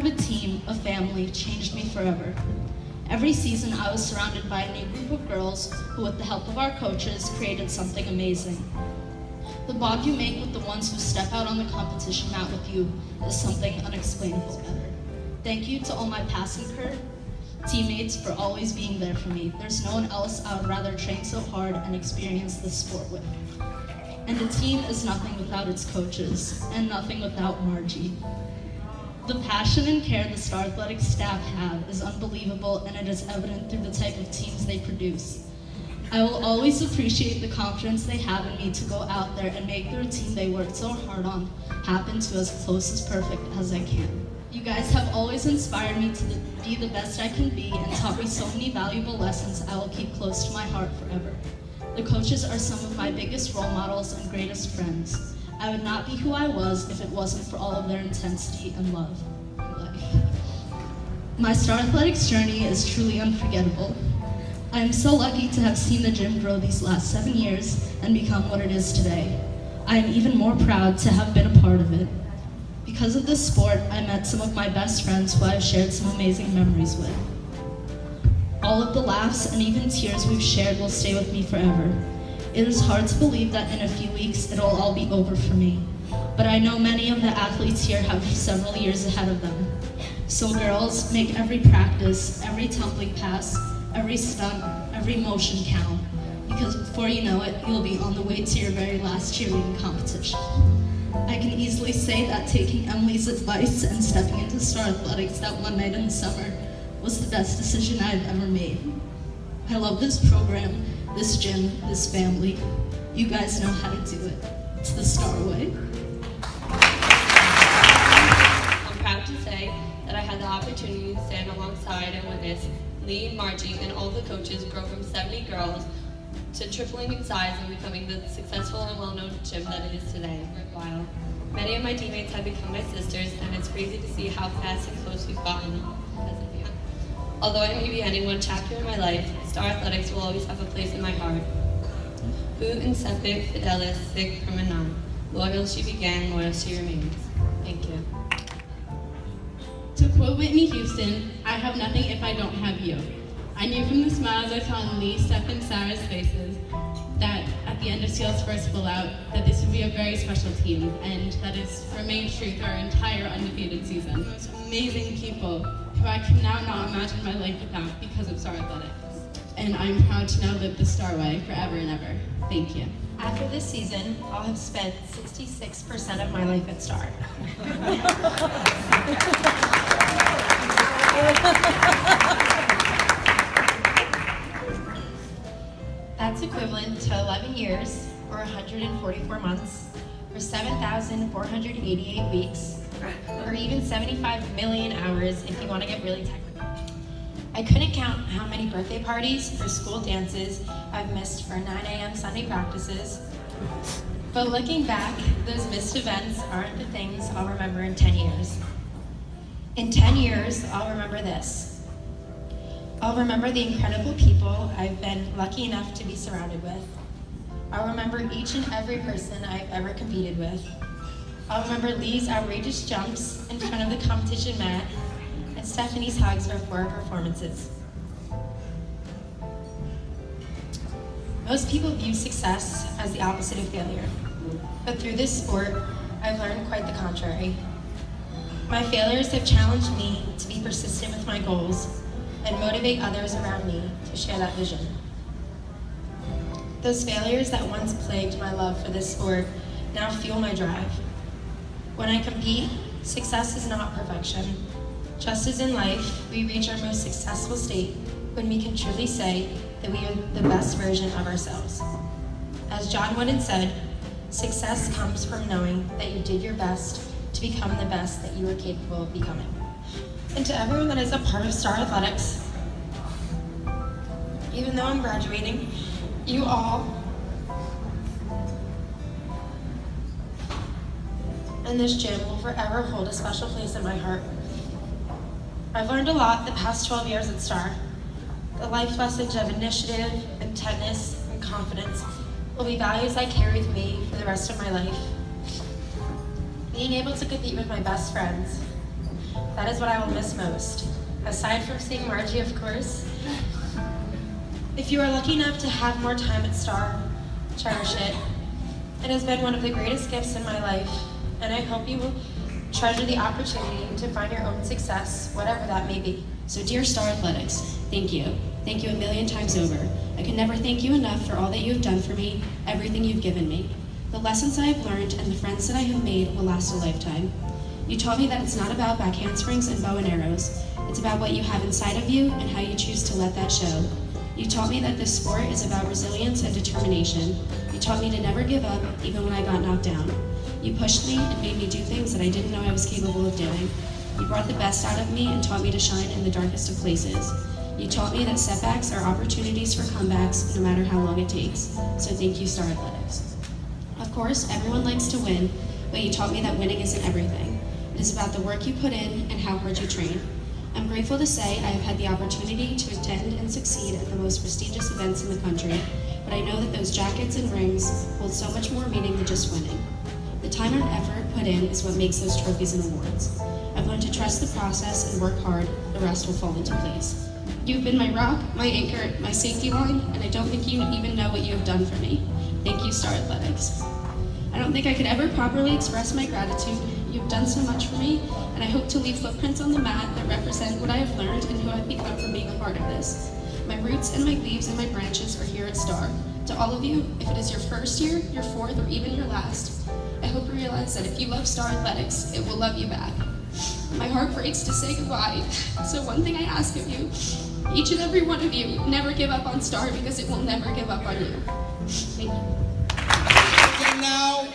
of a team, a family, changed me forever. Every season, I was surrounded by a new group of girls who, with the help of our coaches, created something amazing. The bond you make with the ones who step out on the competition mat with you is something unexplainable ever. Thank you to all my passing curve teammates for always being there for me. There's no one else I would rather train so hard and experience this sport with. And a team is nothing without its coaches, and nothing without Margie. The passion and care the Star Athletics staff have is unbelievable, and it is evident through the type of teams they produce. I will always appreciate the confidence they have in me to go out there and make the routine they worked so hard on happen to as close as perfect as I can. You guys have always inspired me to be the best I can be and taught me so many valuable lessons I will keep close to my heart forever. The coaches are some of my biggest role models and greatest friends. I would not be who I was if it wasn't for all of their intensity and love in life. My Star Athletics journey is truly unforgettable. I am so lucky to have seen the gym grow these last 7 years and become what it is today. I am even more proud to have been a part of it. Because of this sport, I met some of my best friends who I've shared some amazing memories with. All of the laughs and even tears we've shared will stay with me forever. It is hard to believe that in a few weeks it'll all be over for me, but I know many of the athletes here have several years ahead of them. So girls, make every practice, every tumbling pass, every stunt, every motion count, because before you know it, you'll be on the way to your very last cheerleading competition. I can easily say that taking Emily's advice and stepping into Star Athletics that one night in the summer was the best decision I've ever made. I love this program, this gym, this family. You guys know how to do it. It's the Star way. I'm proud to say that I had the opportunity to stand alongside and witness Lee, Margie, and all the coaches grow from 70 girls to tripling in size and becoming the successful and well-known gym that it is today. Worthwhile. Many of my teammates have become my sisters, and it's crazy to see how fast and close we've gotten. Although I may be ending one chapter in my life, Star Athletics will always have a place in my heart. Ut incipit fidelis sic permanam. Loyal she began, loyal she remains. Thank you. To quote Whitney Houston, I have nothing if I don't have you. I knew from the smiles I saw on Lee, Steph, and Sarah's faces that at the end of Seal's first pull-out, that this would be a very special team, and that has remained true through our entire undefeated season. The most amazing people who I can now not imagine my life without because of Star Athletics. And I'm proud to now live the Star way forever and ever. Thank you. After this season, I'll have spent 66% of my life at Star. That's equivalent to 11 years, or 144 months, or 7,488 weeks, or even 75 million hours if you want to get really technical. I couldn't count how many birthday parties or school dances I've missed for 9 a.m. Sunday practices. But looking back, those missed events aren't the things I'll remember in 10 years. In 10 years, I'll remember this. I'll remember the incredible people I've been lucky enough to be surrounded with. I'll remember each and every person I've ever competed with. I'll remember Lee's outrageous jumps in front of the competition mat and Stephanie's hugs before our performances. Most people view success as the opposite of failure, but through this sport, I've learned quite the contrary. My failures have challenged me to be persistent with my goals and motivate others around me to share that vision. Those failures that once plagued my love for this sport now fuel my drive. When I compete, success is not perfection. Just as in life, we reach our most successful state when we can truly say that we are the best version of ourselves. As John Wooden said, success comes from knowing that you did your best to become the best that you are capable of becoming. And to everyone that is a part of Star Athletics, even though I'm graduating, you all and this gym will forever hold a special place in my heart. I've learned a lot the past 12 years at Star. The life lessons of initiative, intentness, and confidence will be values I carry with me for the rest of my life. Being able to compete with my best friends, That is what I will miss most. Aside from seeing Margie, of course. If you are lucky enough to have more time at Star, cherish it. It has been one of the greatest gifts in my life, and I hope you will treasure the opportunity to find your own success, whatever that may be. So dear Star Athletics, thank you. Thank you a million times over. I can never thank you enough for all that you have done for me, everything you've given me. The lessons I have learned and the friends that I have made will last a lifetime. You taught me that it's not about back handsprings and bow and arrows. It's about what you have inside of you and how you choose to let that show. You taught me that this sport is about resilience and determination. You taught me to never give up, even when I got knocked down. You pushed me and made me do things that I didn't know I was capable of doing. You brought the best out of me and taught me to shine in the darkest of places. You taught me that setbacks are opportunities for comebacks, no matter how long it takes. So thank you, Star Athletics. Of course, everyone likes to win, but you taught me that winning isn't everything. It is about the work you put in and how hard you train. I'm grateful to say I have had the opportunity to attend and succeed at the most prestigious events in the country, but I know that those jackets and rings hold so much more meaning than just winning. The time and effort put in is what makes those trophies and awards. I've learned to trust the process and work hard, the rest will fall into place. You've been my rock, my anchor, my safety line, and I don't think you even know what you have done for me. Thank you, Star Athletics. I don't think I could ever properly express my gratitude. You've done so much for me, and I hope to leave footprints on the mat that represent what I have learned and who I've become from being a part of this. My roots and my leaves and my branches are here at Star. To all of you, if it is your first year, your fourth, or even your last, I hope you realize that if you love Star Athletics, it will love you back. My heart breaks to say goodbye, so one thing I ask of you, each and every one of you, never give up on Star because it will never give up on you. Thank you. And now,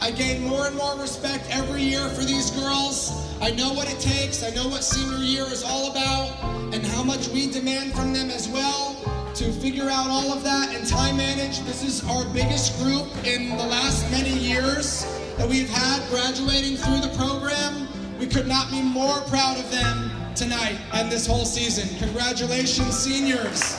I gain more and more respect every year for these girls. I know what it takes, I know what senior year is all about, and how much we demand from them as well to figure out all of that and time manage. This is our biggest group in the last many years that we've had graduating through the program. We could not be more proud of them tonight and this whole season. Congratulations, seniors.